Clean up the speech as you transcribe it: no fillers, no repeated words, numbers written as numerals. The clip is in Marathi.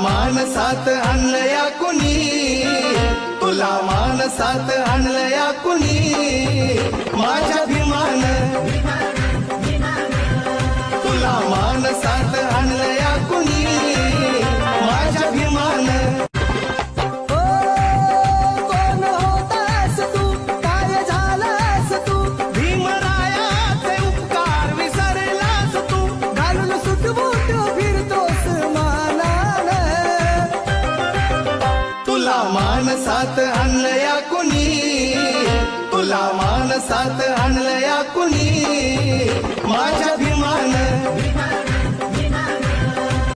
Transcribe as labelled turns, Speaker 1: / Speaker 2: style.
Speaker 1: मानसात आणलया कुणी, तुला मानसात आणलया कुणी, माझ्या भीमान तुला मानसात आणलया कुणी, माझ्या भीमान.
Speaker 2: कोण होतास तू, काय झालास तू,
Speaker 1: भीमरायाचे उपकार विसरलास तू,
Speaker 2: घालून सुटबूट फिरतोस मानान.
Speaker 1: तुला मानसात आणलया कुणी, तुला मानसात आणलया कुणी, माझ्या भीमान.